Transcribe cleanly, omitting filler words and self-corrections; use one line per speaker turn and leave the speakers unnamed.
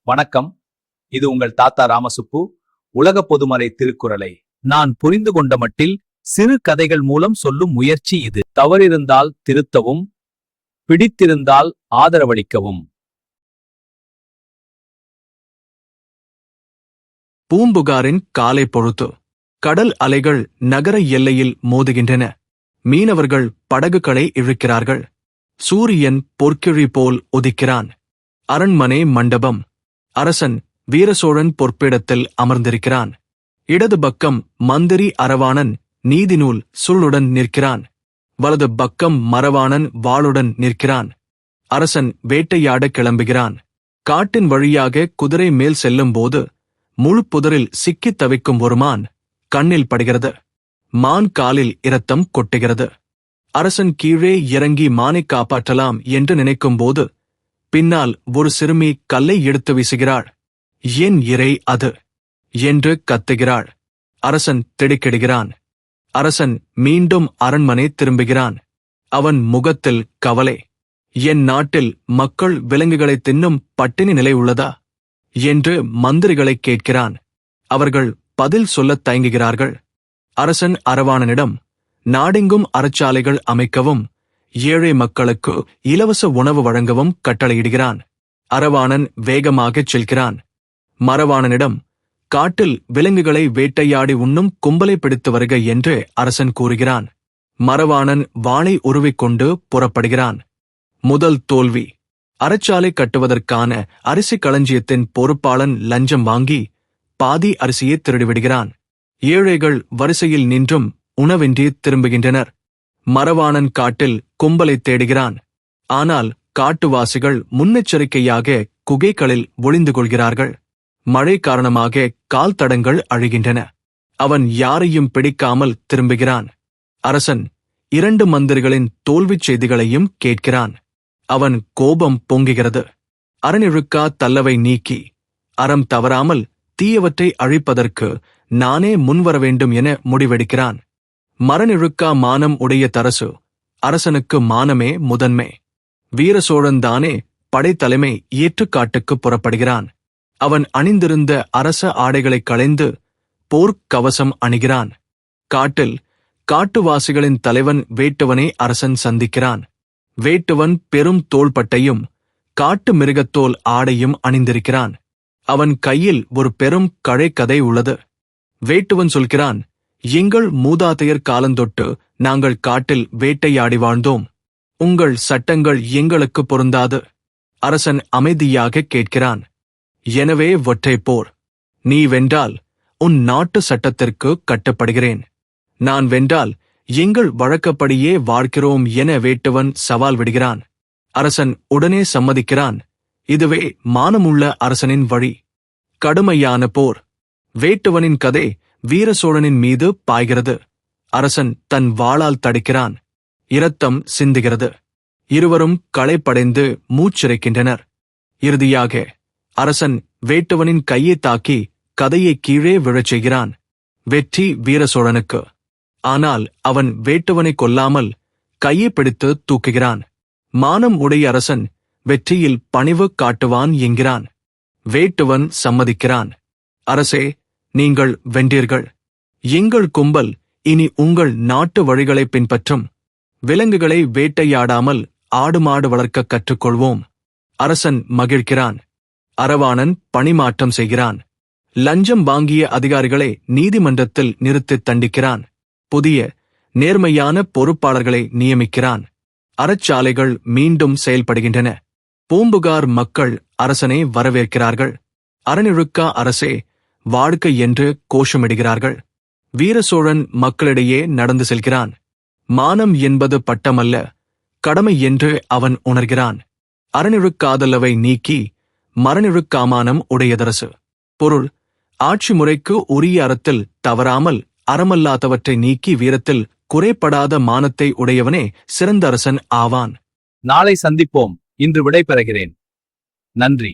வணக்கம். இது உங்கள் தாத்தா ராமசுப்பு. உலக பொதுமறை திருக்குறளை நான் புரிந்து கொண்ட மட்டில் சிறு கதைகள் மூலம் சொல்லும் முயற்சி இது. தவறிருந்தால் திருத்தவும், பிடித்திருந்தால் ஆதரவளிக்கவும்.
பூம்புகாரின் காலை பொழுது கடல் அலைகள் நகர எல்லையில் மோதுகின்றன. மீனவர்கள் படகுகளை இழுக்கிறார்கள். சூரியன் பொற்கிழி போல் உதிக்கிறான். அரண்மனை மண்டபம். அரசன் வீரசோழன் பொற்பிடத்தில் அமர்ந்திருக்கிறான். இடது பக்கம் மந்திரி அரவாணன் நீதிநூல் சுள்ளுடன் நிற்கிறான். வலது பக்கம் மரவாணன் வாளுடன் நிற்கிறான். அரசன் வேட்டையாட கிளம்புகிறான். காட்டின் வழியாக குதிரை மேல் செல்லும்போது முழு புதரில் சிக்கித் தவிக்கும் ஒரு மான் கண்ணில் படுகிறது. மான் காலில் இரத்தம் கொட்டுகிறது. அரசன் கீழே இறங்கி மானை காப்பாற்றலாம் என்று நினைக்கும்போது பின்னால் ஒரு சிறுமி கல்லை எடுத்து வீசுகிறாள். என் இறை அது என்று கத்துகிறாள். அரசன் திடுக்கிடுகிறான். அரசன் மீண்டும் அரண்மனை திரும்புகிறான். அவன் முகத்தில் கவலை. என் நாட்டில் மக்கள் விலங்குகளை தின்னும் பட்டினி நிலை உள்ளதா என்று மந்திரிகளை கேட்கிறான். அவர்கள் பதில் சொல்லத் தயங்குகிறார்கள். அரசன் அரவாணனிடம் நாடெங்கும் அறச்சாலைகள் அமைக்கவும் ஏழை மக்களுக்கு இலவச உணவு வழங்கவும் கட்டளையிடுகிறான். அரவாணன் வேகமாகச் செல்கிறான். மரவாணனிடம் காட்டில் விலங்குகளை வேட்டையாடி உண்ணும் கும்பலை பிடித்து வருக என்று அரசன் கூறுகிறான். மரவாணன் வாளை உருவிக்கொண்டு புறப்படுகிறான். முதல் தோல்வி. அறச்சாலை கட்டுவதற்கான அரிசி களஞ்சியத்தின் பொறுப்பாளன் லஞ்சம் வாங்கி பாதி அரிசியை திருடிவிடுகிறான். ஏழைகள் வரிசையில் நின்றும் உணவின்றி திரும்புகின்றனர். மரவாணன் காட்டில் கும்பலை தேடுகிறான். ஆனால் காட்டுவாசிகள் முன்னெச்சரிக்கையாக குகைகளில் ஒளிந்து கொள்கிறார்கள். மழை காரணமாக கால் தடங்கள் அழிகின்றன. அவன் யாரையும் பிடிக்காமல் திரும்புகிறான். அரசன் 2 மந்திரிகளின் தோல்விச் செய்திகளையும் கேட்கிறான். அவன் கோபம் பொங்குகிறது. அறநிழுக்கா தல்லவை நீக்கி அறம் தவறாமல் தீயவற்றை அழிப்பதற்கு நானே முன்வர வேண்டும் என முடிவெடுக்கிறான். மரநிழுக்கா மானம் உடைய தரசு. அரசனுக்கு மானமே முதன்மை. வீரசோழன்தானே படைத்தலைமை ஏற்றுக்காட்டுக்கு புறப்படுகிறான். அவன் அணிந்திருந்த அரச ஆடைகளைக் களைந்து போர்க்கவசம் அணிகிறான். காட்டில் காட்டுவாசிகளின் தலைவன் வேட்டுவனை அரசன் சந்திக்கிறான். வேட்டுவன் பெரும் தோள்பட்டையும் காட்டு மிருகத்தோல் ஆடையும் அணிந்திருக்கிறான். அவன் கையில் ஒரு பெரும் கழைக்கதை உள்ளது. வேட்டுவன் சொல்கிறான், எங்கள் மூதாதையர் காலந்தொட்டு நாங்கள் காட்டில் வேட்டையாடி வாழ்ந்தோம். உங்கள் சட்டங்கள் எங்களுக்கு பொருந்தாது. அரசன் அமைதியாக கேட்கிறான். எனவே ஒற்றை போர். நீ வென்றால் உன் நாட்டு சட்டத்திற்கு கட்டுப்படுகிறேன். நான் வென்றால் எங்கள் வழக்கப்படியே வாழ்கிறோம் என வேட்டுவன் சவால் விடுகிறான். அரசன் உடனே சம்மதிக்கிறான். இதுவே மானமுள்ள அரசனின் வழி. கடுமையான போர். வேட்டுவனின் கதை வீரசோழனின் மீது பாய்கிறது. அரசன் தன் வாளால் தடுக்கிறான். இரத்தம் சிந்துகிறது. இருவரும் களைப்படைந்து மூச்சிறைக்கின்றனர். இறுதியாக அரசன் வேட்டுவனின் கையை தாக்கி கதையை கீழே விழச் செய்கிறான். வெற்றி வீரசோழனுக்கு. ஆனால் அவன் வேட்டுவனை கொல்லாமல் கையை பிடித்து தூக்குகிறான். மானம் உடைய அரசன் வெற்றியில் பணிவு காட்டுவான் என்கிறான். வேட்டுவன் சம்மதிக்கிறான். அரசே, நீங்கள் வென்றீர்கள். எங்கள் கும்பல் இனி உங்கள் நாட்டு வழிகளை பின்பற்றும். விலங்குகளை வேட்டையாடாமல் ஆடு மாடு வளர்க்க கற்றுக்கொள்வோம். அரசன் மகிழ்கிறான். அரவாணன் பணிமாற்றம் செய்கிறான். லஞ்சம் வாங்கிய அதிகாரிகளை நீதிமன்றத்தில் நிறுத்தித் தண்டிக்கிறான். புதிய நேர்மையான பொறுப்பாளர்களை நியமிக்கிறான். அறச்சாலைகள் மீண்டும் செயல்படுகின்றன. பூம்புகார் மக்கள் அரசனை வரவேற்கிறார்கள். அறநிழுக்கா அரசே வாழ்க்கை என்று கோஷமிடுகிறார்கள். வீரசோழன் மக்களிடையே நடந்து செல்கிறான். மானம் என்பது பட்டமல்ல, கடமை என்று அவன் உணர்கிறான். அறநிழுக்காதல்லவை நீக்கி மரநிழுக்காமானம் உடையதரசு. பொருள்: ஆட்சி முறைக்கு உரிய அறத்தில் தவறாமல் அறமல்லாதவற்றை நீக்கி வீரத்தில் குறைபடாத மானத்தை உடையவனே சிறந்த அரசன் ஆவான்.
நாளை சந்திப்போம். இன்று விடை பெறுகிறேன். நன்றி.